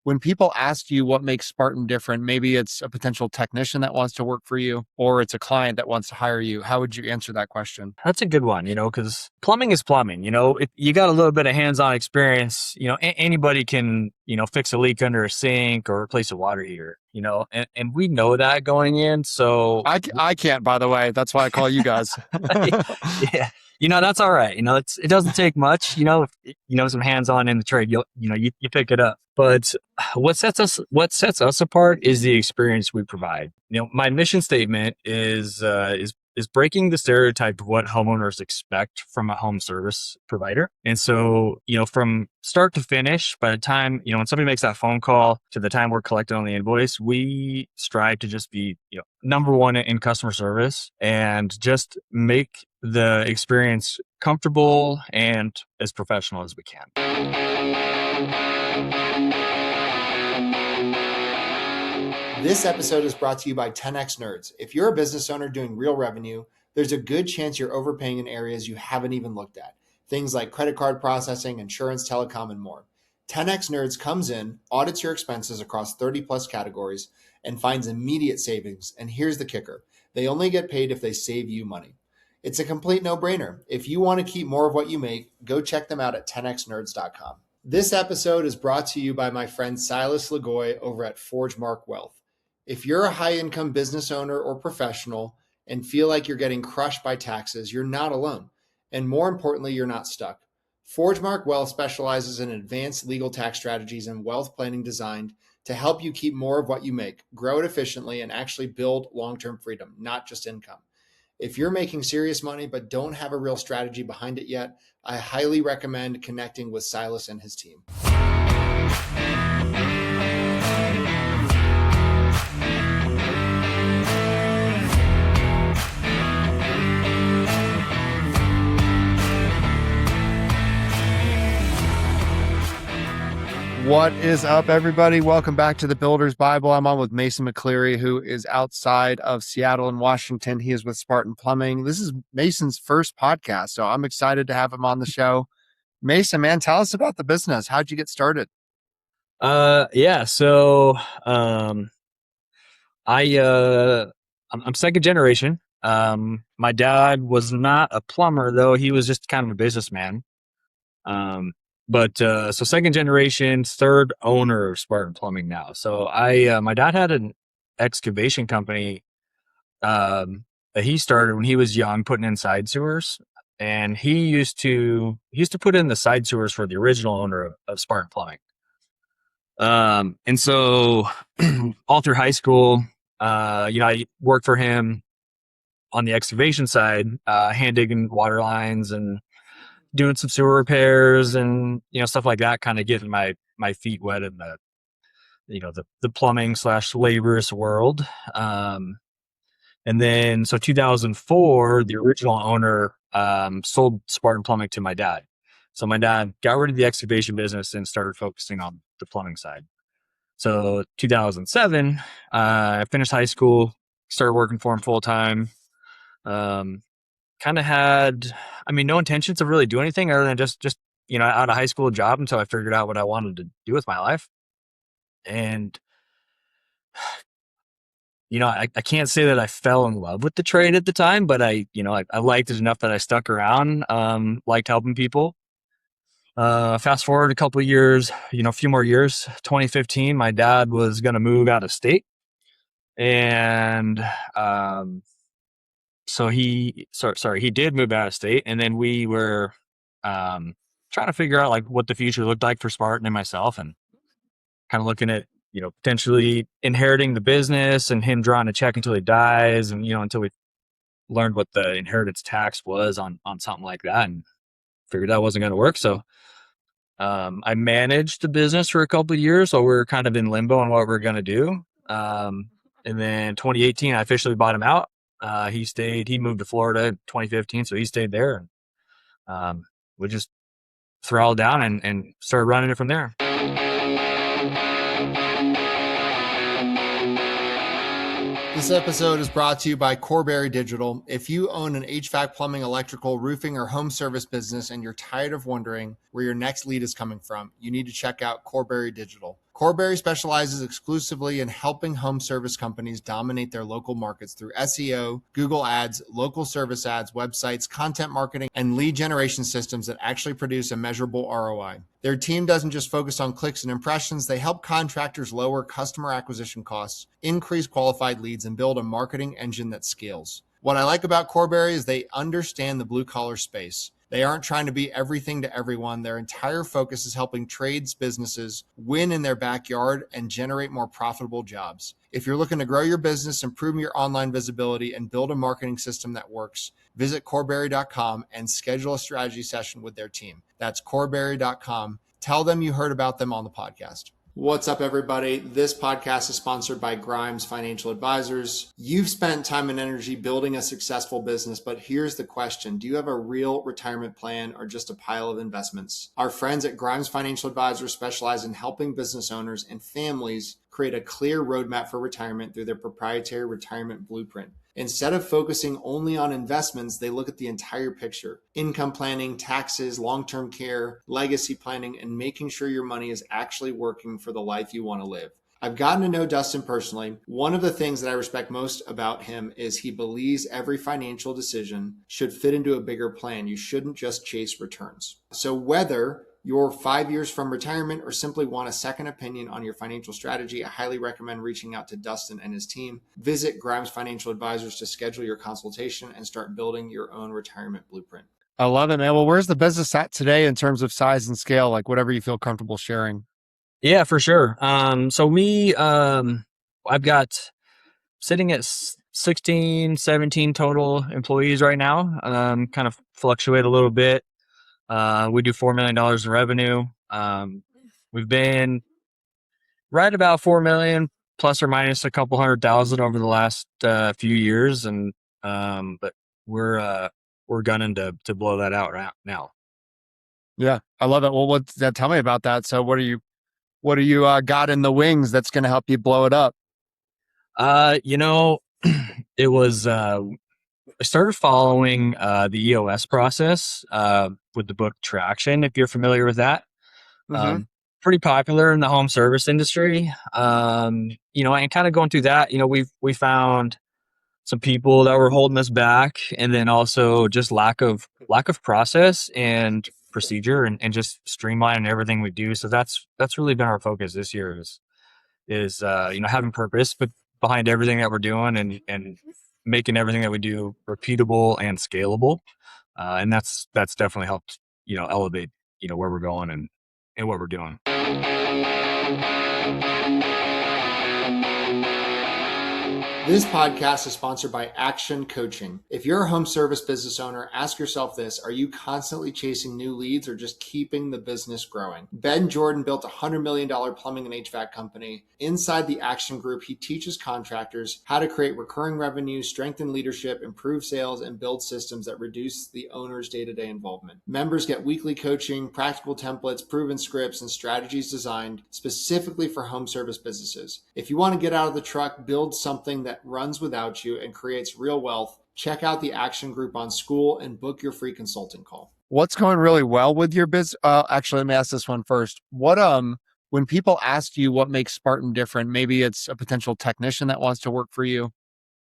When people ask you what makes Spartan different, maybe it's a potential technician that wants to work for you, or it's a client that wants to hire you. How would you answer that question? That's a good one, because plumbing is plumbing. If you got a little bit of hands-on experience, anybody can, fix a leak under a sink or replace a water heater, and we know that going in. So, I can't, by the way. That's why I call you guys. yeah, that's all right. It doesn't take much, if, some hands-on in the trade, you pick it up. But what sets us apart is the experience we provide. My mission statement is breaking the stereotype of what homeowners expect from a home service provider. And so, from start to finish, by the time, when somebody makes that phone call to the time we're collecting on the invoice, we strive to just be, number one in customer service and just make the experience comfortable and as professional as we can. This episode is brought to you by 10X Nerds. If you're a business owner doing real revenue, there's a good chance you're overpaying in areas you haven't even looked at. Things like credit card processing, insurance, telecom, and more. 10X Nerds comes in, audits your expenses across 30 plus categories, and finds immediate savings. And here's the kicker. They only get paid if they save you money. It's a complete no-brainer. If you want to keep more of what you make, go check them out at 10xnerds.com. This episode is brought to you by my friend Silas Lagoy over at ForgeMark Wealth. If you're a high-income business owner or professional and feel like you're getting crushed by taxes, you're not alone. And more importantly, you're not stuck. ForgeMark Wealth specializes in advanced legal tax strategies and wealth planning designed to help you keep more of what you make, grow it efficiently, and actually build long-term freedom, not just income. If you're making serious money but don't have a real strategy behind it yet, I highly recommend connecting with Silas and his team. What is up, everybody? Welcome back to the Builder's Bible. I'm on with Mason McClear, who is outside of Seattle and Washington. He is with Spartan Plumbing. This is Mason's first podcast, so I'm excited to have him on the show. Mason, man, tell us about the business. How'd you get started? Yeah. So, I'm second generation. My dad was not a plumber, though. He was just kind of a businessman. So second generation, third owner of Spartan Plumbing now. So my dad had an excavation company, that he started when he was young, putting in side sewers. And he used to put in the side sewers for the original owner of Spartan Plumbing. And so all through high school, I worked for him on the excavation side, hand digging water lines and doing some sewer repairs and, stuff like that, kind of getting my feet wet in the plumbing / laborious world. And then, so 2004, the original owner, sold Spartan Plumbing to my dad. So my dad got rid of the excavation business and started focusing on the plumbing side. So 2007, I finished high school, started working for him full time. Kind of had, no intentions of really doing anything other than just out of high school job until I figured out what I wanted to do with my life. And, I can't say that I fell in love with the trade at the time, but I liked it enough that I stuck around, liked helping people. Fast forward a couple of years, a few more years, 2015, my dad was going to move out of state. And, so he did move out of state, and then we were trying to figure out like what the future looked like for Spartan and myself, and kind of looking at potentially inheriting the business and him drawing a check until he dies, and until we learned what the inheritance tax was on something like that, and figured that wasn't going to work. So I managed the business for a couple of years, so we were kind of in limbo on what we were going to do. And then 2018, I officially bought him out. He moved to Florida in 2015, so he stayed there. And we just throttled down and started running it from there. This episode is brought to you by Corberry Digital. If you own an HVAC, plumbing, electrical, roofing, or home service business and you're tired of wondering where your next lead is coming from, you need to check out Corberry Digital. Corberry specializes exclusively in helping home service companies dominate their local markets through SEO, Google Ads, local service ads, websites, content marketing, and lead generation systems that actually produce a measurable ROI. Their team doesn't just focus on clicks and impressions, they help contractors lower customer acquisition costs, increase qualified leads, and build a marketing engine that scales. What I like about Corberry is they understand the blue collar space. They aren't trying to be everything to everyone. Their entire focus is helping trades businesses win in their backyard and generate more profitable jobs. If you're looking to grow your business, improve your online visibility, and build a marketing system that works, visit Corberry.com and schedule a strategy session with their team. That's Corberry.com. Tell them you heard about them on the podcast. What's up, everybody? This podcast is sponsored by Grimes Financial Advisors. You've spent time and energy building a successful business, but here's the question. Do you have a real retirement plan or just a pile of investments? Our friends at Grimes Financial Advisors specialize in helping business owners and families create a clear roadmap for retirement through their proprietary retirement blueprint. Instead of focusing only on investments, they look at the entire picture: income planning, taxes, long-term care, legacy planning, and making sure your money is actually working for the life you want to live. I've gotten to know Dustin personally. One of the things that I respect most about him is he believes every financial decision should fit into a bigger plan. You shouldn't just chase returns. So whether you're 5 years from retirement or simply want a second opinion on your financial strategy, I highly recommend reaching out to Dustin and his team. Visit Grimes Financial Advisors to schedule your consultation and start building your own retirement blueprint. I love it, man. Well, where's the business at today in terms of size and scale? Like whatever you feel comfortable sharing. Yeah, for sure. I've got sitting at 16, 17 total employees right now. Kind of fluctuate a little bit. We do $4 million in revenue. We've been right about 4 million plus or minus a couple 100,000 over the last few years. But we're gunning to blow that out right now. Yeah, I love it. Well, tell me about that. So what do you got in the wings that's going to help you blow it up? It was, I started following the EOS process with the book Traction, if you're familiar with that. Mm-hmm. Pretty popular in the home service industry. And kind of going through that, we found some people that were holding us back, and then also just lack of process and procedure and just streamlining everything we do. So that's really been our focus this year is having purpose but behind everything that we're doing and making everything that we do repeatable and scalable. And that's definitely helped, elevate, where we're going and what we're doing. This podcast is sponsored by Action Coaching. If you're a home service business owner, ask yourself this: are you constantly chasing new leads or just keeping the business growing? Ben Jordan built a $100 million plumbing and HVAC company. Inside the Action Group, he teaches contractors how to create recurring revenue, strengthen leadership, improve sales, and build systems that reduce the owner's day-to-day involvement. Members get weekly coaching, practical templates, proven scripts, and strategies designed specifically for home service businesses. If you want to get out of the truck, build something that runs without you and creates real wealth, check out the Action Group on School and book your free consulting call. What's going really well with your business? Actually, let me ask this one first. When people ask you what makes Spartan different, maybe it's a potential technician that wants to work for you,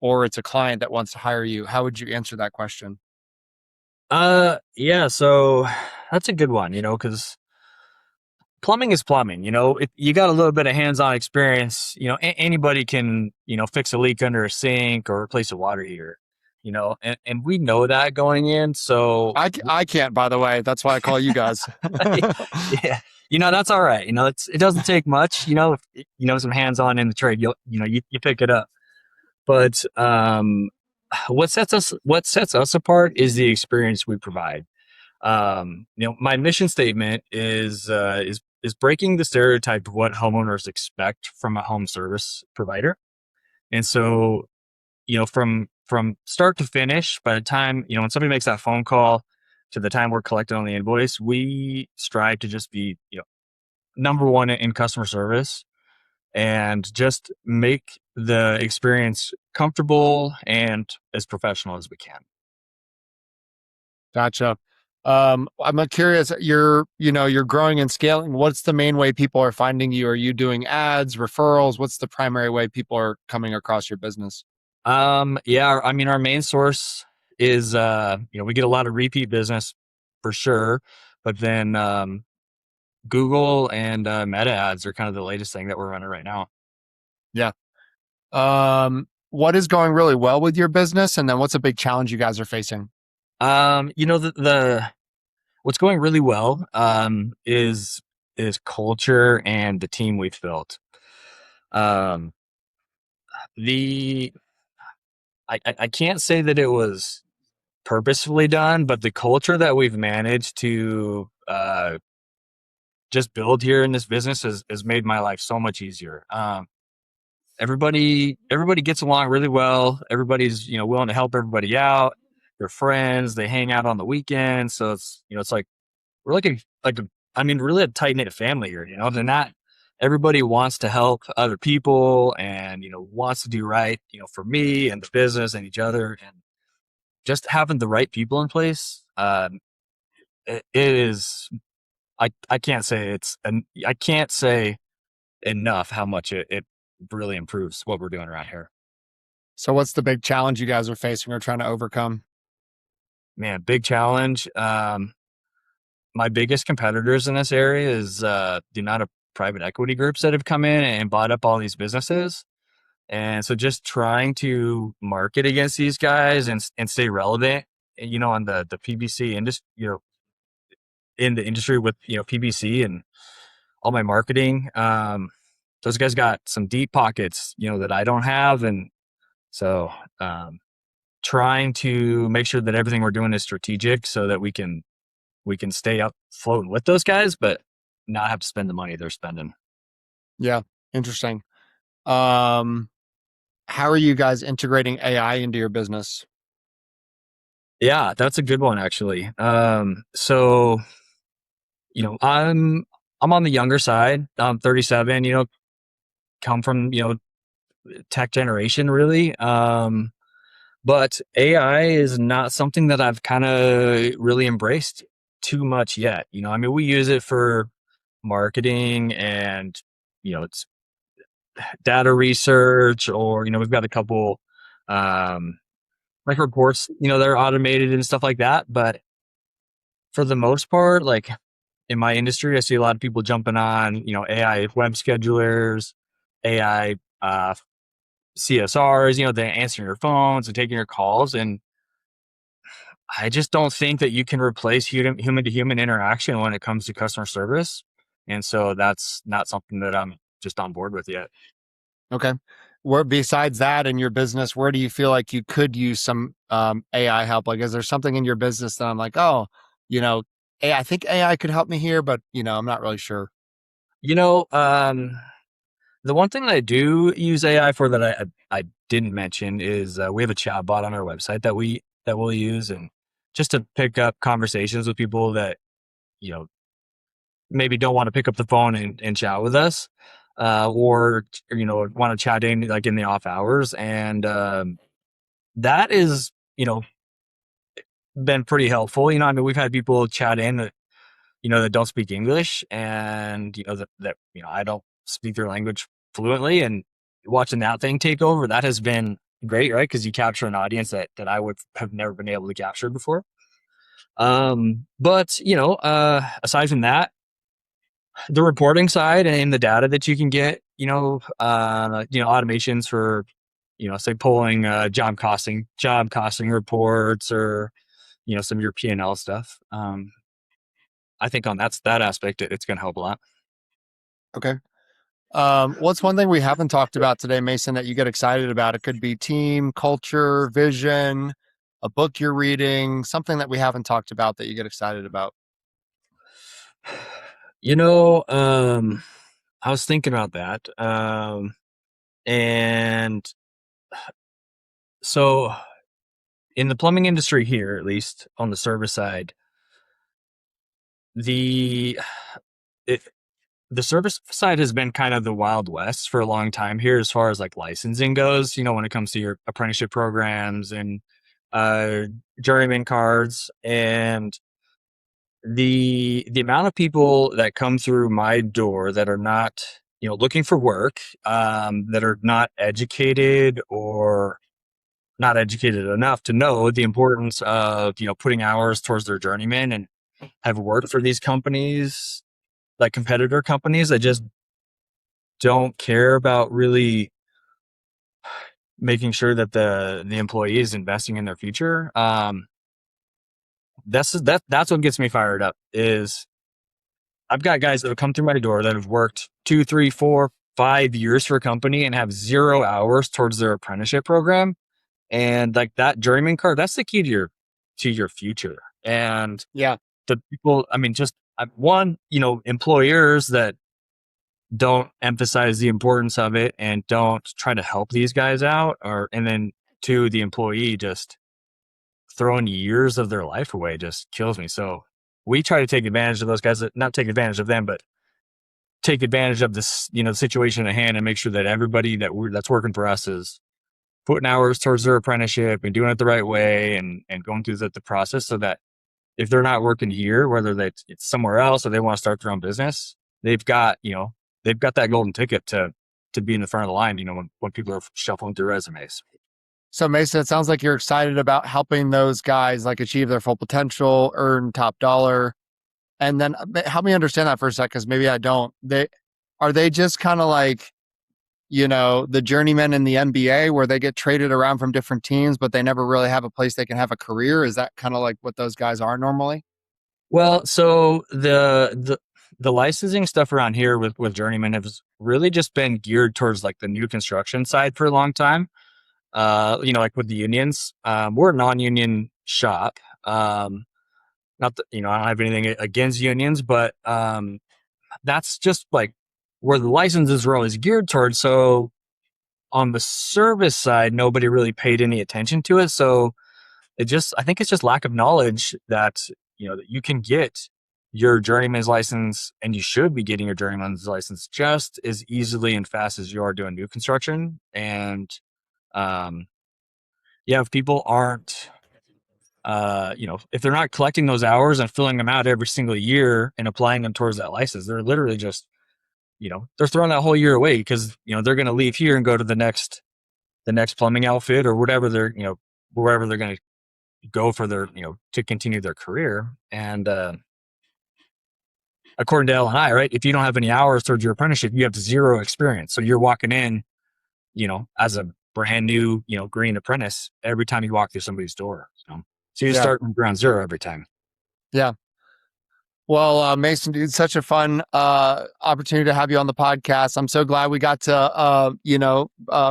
or it's a client that wants to hire you. How would you answer that question? Yeah, so that's a good one, because plumbing is plumbing. You got a little bit of hands-on experience. Anybody can, fix a leak under a sink or replace a water heater, and we know that going in. So I can't, by the way. That's why I call you guys. Yeah, that's all right. It doesn't take much. If, some hands-on in the trade, you pick it up. But what sets us apart is the experience we provide. My mission statement is breaking the stereotype of what homeowners expect from a home service provider. And so, from start to finish, by the time, when somebody makes that phone call to the time we're collecting on the invoice, we strive to just be, number one in customer service and just make the experience comfortable and as professional as we can. Gotcha. I'm curious, you're growing and scaling. What's the main way people are finding you? Are you doing ads, referrals? What's the primary way people are coming across your business? Yeah, I mean, our main source is, we get a lot of repeat business for sure, but then, Google and, Meta ads are kind of the latest thing that we're running right now. Yeah. What is going really well with your business? And then what's a big challenge you guys are facing? The what's going really well, is culture and the team we've built. Um, the I can't say that it was purposefully done, but the culture that we've managed to just build here in this business has made my life so much easier. Everybody gets along really well. Everybody's willing to help everybody out. They're friends. They hang out on the weekends. So it's like we're really a tight knit family here. They're not. Everybody wants to help other people and wants to do right. For me and the business and each other, and just having the right people in place. It is. I can't say I can't say enough how much it really improves what we're doing around here. So what's the big challenge you guys are facing or trying to overcome? Man, big challenge. My biggest competitors in this area is the amount of private equity groups that have come in and bought up all these businesses. And so just trying to market against these guys and stay relevant, on the PVC industry, in the industry with, PVC and all my marketing. Those guys got some deep pockets, that I don't have. And so, trying to make sure that everything we're doing is strategic so that we can stay up floating with those guys, but not have to spend the money they're spending. Yeah. Interesting. How are you guys integrating AI into your business? Yeah, that's a good one actually. So, I'm on the younger side. I'm 37, come from, tech generation really. But AI is not something that I've kind of really embraced too much yet. I mean, we use it for marketing and, it's data research, or, we've got a couple, like reports, that are automated and stuff like that. But for the most part, like in my industry, I see a lot of people jumping on, AI web schedulers, AI, CSRs, they're answering your phones and taking your calls. And I just don't think that you can replace human to human interaction when it comes to customer service. And so that's not something that I'm just on board with yet. Okay. Where besides that in your business, where do you feel like you could use some AI help? Like, is there something in your business that I'm like, oh, I think AI could help me here, but I'm not really sure. You know, the one thing that I do use AI for that I didn't mention is we have a chat bot on our website that we'll use, and just to pick up conversations with people that you know maybe don't want to pick up the phone and chat with us, or want to chat in like in the off hours, and that is been pretty helpful. I mean, we've had people chat in that that don't speak English, and that I don't speak their language fluently, and watching that thing take over, that has been great, right? Because you capture an audience that I would have never been able to capture before. But aside from that, the reporting side and the data that you can get, automations for, say pulling job costing reports, or some of your P&L stuff. I think on that aspect, it's going to help a lot. Okay. What's one thing we haven't talked about today, Mason, that you get excited about? It could be team, culture, vision, a book you're reading, something that we haven't talked about that you get excited about. I was thinking about that. And so in the plumbing industry here, at least on the service side, the it, the service side has been kind of the Wild West for a long time here, as far as like licensing goes, when it comes to your apprenticeship programs and uh, journeyman cards. And the amount of people that come through my door that are not, looking for work, that are not educated or not educated enough to know the importance of, putting hours towards their journeyman, and have worked for these companies, like competitor companies that just don't care about really making sure that the employee is investing in their future. That's what gets me fired up. Is I've got guys that have come through my door that have worked 2, 3, 4, 5 years for a company and have 0 hours towards their apprenticeship program. And like that journeyman card, that's the key to your future. And Yeah. the people, I mean, just one, employers that don't emphasize the importance of it and don't try to help these guys out, and then two, the employee just throwing years of their life away just kills me. So we try to take advantage of those guys, not take advantage of them, but take advantage of this, the situation at hand, and make sure that everybody that's working for us is putting hours towards their apprenticeship and doing it the right way, and going through the process, so that if they're not working here, whether it's somewhere else or they want to start their own business, they've got that golden ticket to be in the front of the line, when people are shuffling through resumes. So Mason, it sounds like you're excited about helping those guys like achieve their full potential, earn top dollar. And then help me understand that for a sec, because maybe I don't. Are they just kind of like, the journeymen in the NBA where they get traded around from different teams, but they never really have a place they can have a career? Is that kind of like what those guys are normally? Well, so the licensing stuff around here with journeyman has really just been geared towards like the new construction side for a long time. Like with the unions, we're a non-union shop. Not that, I don't have anything against unions, but that's just like where the licenses were always geared towards. So on the service side, nobody really paid any attention to it. So I think it's just lack of knowledge that, that you can get your journeyman's license, and you should be getting your journeyman's license just as easily and fast as you are doing new construction. And, if people aren't, if they're not collecting those hours and filling them out every single year and applying them towards that license, they're literally just, they're throwing that whole year away, because, they're going to leave here and go to the next plumbing outfit or whatever wherever they're going to go for their, to continue their career. And, according to L&I, right, if you don't have any hours towards your apprenticeship, you have 0 experience. So you're walking in, as a brand new, green apprentice every time you walk through somebody's door. So you start from ground zero every time. Yeah. Well, Mason, dude, such a fun opportunity to have you on the podcast. I'm so glad we got to,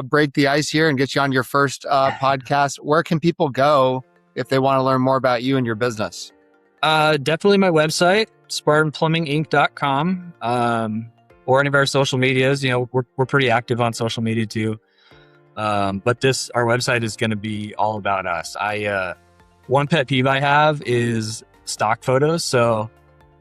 break the ice here and get you on your first podcast. Where can people go if they want to learn more about you and your business? Definitely my website, SpartanPlumbingInc.com, or any of our social medias. We're pretty active on social media too. But our website is going to be all about us. One pet peeve I have is stock photos. So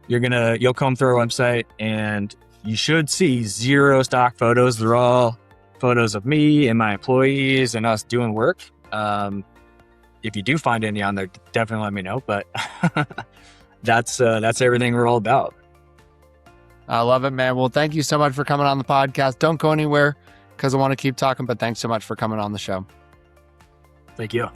you'll come through our website and you should see 0 stock photos. They're all photos of me and my employees and us doing work. If you do find any on there, definitely let me know. But that's everything we're all about. I love it, man. Well, thank you so much for coming on the podcast. Don't go anywhere, because I want to keep talking, but thanks so much for coming on the show. Thank you.